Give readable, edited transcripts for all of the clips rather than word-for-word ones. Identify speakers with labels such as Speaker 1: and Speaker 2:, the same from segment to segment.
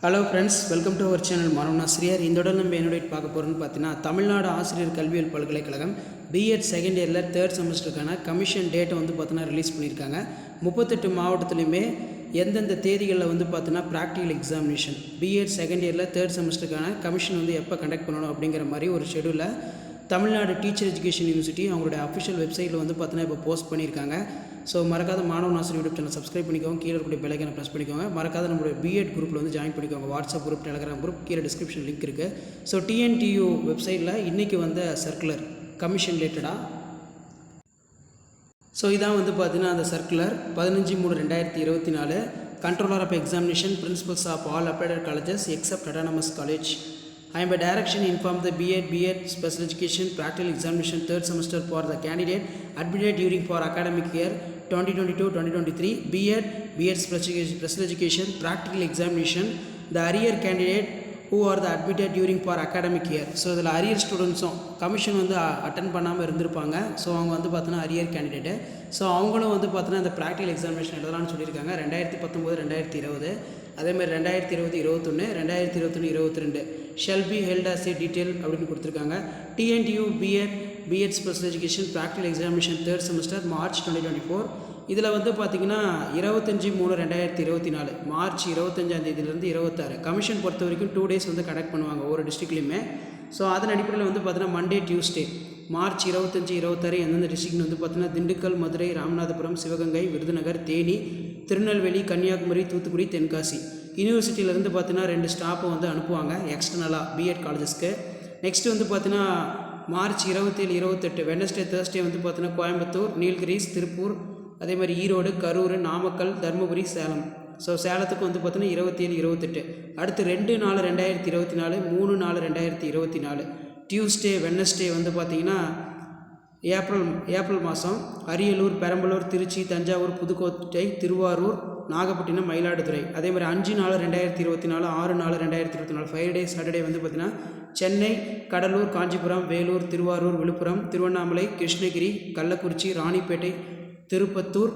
Speaker 1: Hello friends, welcome to our channel மாணவனாசிரியர். இந்த உடல் நம்ம என்னோட பார்க்க போகிறோன்னு பார்த்தீங்கன்னா, தமிழ்நாடு ஆசிரியர் கல்வியியல் பல்கலைக்கழகம் பிஎட் செகண்ட் இயரில் தேர்ட் செமஸ்டருக்கான கமிஷன் டேட்டை பார்த்தீங்கன்னா ரிலீஸ் பண்ணியிருக்காங்க. 38 மாவட்டத்துலையுமே எந்தெந்த தேதிகளில் பார்த்தீங்கன்னா ப்ராக்டிக்கல் எக்ஸாமினேஷன் பிஎட் செகண்ட் இயரில் தேர்ட் செமஸ்டருக்கான கமிஷன் எப்போ கண்டக்ட் பண்ணணும் அப்படிங்கிற மாதிரி ஒரு ஷெடியூலை தமிழ்நாடு டீச்சர் எஜுகேஷன் யூனிவர்சிட்டி அவங்களுடைய அஃபிஷியல் வெப்சைட்டில் பார்த்தீங்கன்னா இப்போ போஸ்ட் பண்ணியிருக்காங்க. ஸோ மறக்காத மாணவ ஆசிரியர் யூடியூப் சேனல் சப்ஸ்கிரைப் பண்ணிக்கோங்க, கீழே இருக்கக்கூடிய பெல் ஐக்கானை ப்ரெஸ் பண்ணிக்கோங்க. மறக்காத நம்மளுடைய பிஎட் குரூப்பில் ஜாயின் பண்ணிக்கோங்க. வாட்ஸ்அப் குரூப், டெலிகிராம் குரூப் கீழே டிஸ்கிரிப்ஷன் லிங்க் இருக்குது. ஸோ டிஎன்டியூ வெப்சைட்டில் இன்றைக்கி வந்த சர்க்குலர் கமிஷன் ரிலேட்டடாக. ஸோ இதான் பார்த்தீங்கன்னா அந்த circular 15/3/2024 controller of examination principals of all affiliated colleges except autonomous college. I am by direction inform the B.Ed Special Education Practical Examination third semester for the candidate admitted during for academic year 2022-2023 B.Ed Special Education Practical Examination the arrear candidate who are the admitted during for academic year. So இதில் arrear ஸ்டூடெண்ட்ஸும் commission attend பண்ணாமல் இருந்திருப்பாங்க. So அவங்க பார்த்தீங்கன்னா arrear candidate. So அவங்களும் பார்த்தீங்கன்னா இந்த practical examination எழுதலாம்னு சொல்லியிருக்காங்க. 2019-2020, அதேமாதிரி 2020-21, 2021-22 shall be held as a detail அப்படின்னு கொடுத்துருக்காங்க. TNTU BEd special education practical examination third semester March 2024. இதில் பார்த்தீங்கன்னா 25/3/2024 மார்ச் 25ஆம் 26 கமிஷன் பொறுத்த வரைக்கும் 2 days கண்டக்ட் பண்ணுவாங்க ஒவ்வொரு டிஸ்ட்ரிக்ட்லையுமே. ஸோ அதன் அடிப்படையில் பார்த்தீங்கன்னா மண்டே, டியூஸ்டே மார்ச் 25, 26 எந்தெந்த டிஸ்ட்ரிக்ட்னு பார்த்தீங்கன்னா திண்டுக்கல், மதுரை, ராமநாதபுரம், சிவகங்கை, விருதுநகர், தேனி, திருநெல்வேலி, கன்னியாகுமரி, தூத்துக்குடி, தென்காசி யூனிவர்சிட்டியிலேருந்து பார்த்தீங்கன்னா 2 ஸ்டாஃபை அனுப்புவாங்க எக்ஸ்டர்னலாக பிஎட் காலேஜஸ்க்கு. நெக்ஸ்ட்டு பார்த்தீங்கன்னா மார்ச் 27, 28 வெனஸ்டே, தேர்ஸ்டே பார்த்தீங்கன்னா கோயம்புத்தூர், நீலகிரிஸ், திருப்பூர், அதே மாதிரி ஈரோடு, கரூர், நாமக்கல், தருமபுரி, சேலம். ஸோ சேலத்துக்கு பார்த்தீங்கன்னா 27, 28. அடுத்து 2/4/2024, 3/4/2024 டியூஸ்டே, வெனஸ்டே பார்த்தீங்கன்னா ஏப்ரல் மாதம் அரியலூர், பெரம்பலூர், திருச்சி, தஞ்சாவூர், புதுக்கோட்டை, திருவாரூர், நாகப்பட்டினம், மயிலாடுதுறை. அதே மாதிரி 5/4/2024, 6/4/2024 5 சாட்டர்டே பார்த்தீங்கன்னா சென்னை, கடலூர், காஞ்சிபுரம், வேலூர், திருவாரூர், விழுப்புரம், திருவண்ணாமலை, கிருஷ்ணகிரி, கள்ளக்குறிச்சி, ராணிப்பேட்டை, திருப்பத்தூர்,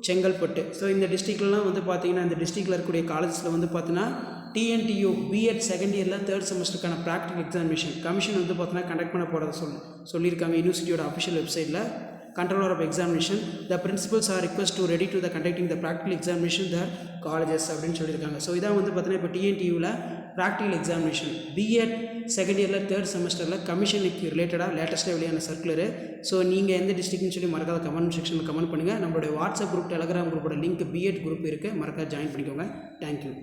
Speaker 1: செங்கல்பட்டு. ஸோ இந்த டிஸ்ட்ரிக்ட்லாம் பார்த்தீங்கன்னா இந்த டிஸ்ட்ரிக்டில் இருக்கக்கூடிய காலேஜஸில் பார்த்தீங்கன்னா டிஎன்டியூ பிஎட் செகண்ட் இயரில் தேர்ட் செமஸ்டருக்கான ப்ராக்டிக்கல் எக்ஸாமினேஷன் கமிஷன் பார்த்தீங்கன்னா கண்டக்ட் பண்ண போகிறத சொல்லியிருக்காங்க யூனிவர்சிட்டியோட அஃபிஷியல் வெப்சைட்டில். Controller of examination, the principals are request to ready to the conducting the practical examination their colleges அப்படின்னு சொல்லியிருக்காங்க. ஸோ இதான் பார்த்தீங்கன்னா இப்போ டிஎன்டியூவில் ப்ராக்டிக்கல் எக்ஸாமினேஷன் பிஎட் செகண்ட் இயரில் தேர்ட் செமஸ்டரில் கமிஷனுக்கு ரிலேட்டடாக லேட்டஸ்ட்டாக வெளியான சர்க்குலரு. ஸோ நீங்கள் எந்த டிஸ்ட்ரிக்ட்னு சொல்லி மறக்காத கமெண்ட் செக்ஷனில் கமெண்ட் பண்ணுங்கள். நம்மளுடைய வாட்ஸ்அப் குரூப், டெலிகிராம் குரூப்போட லிங்க் பிஎட் குரூப் இருக்குது, மறக்காத ஜாயின் பண்ணிக்கோங்க. தேங்க்யூ.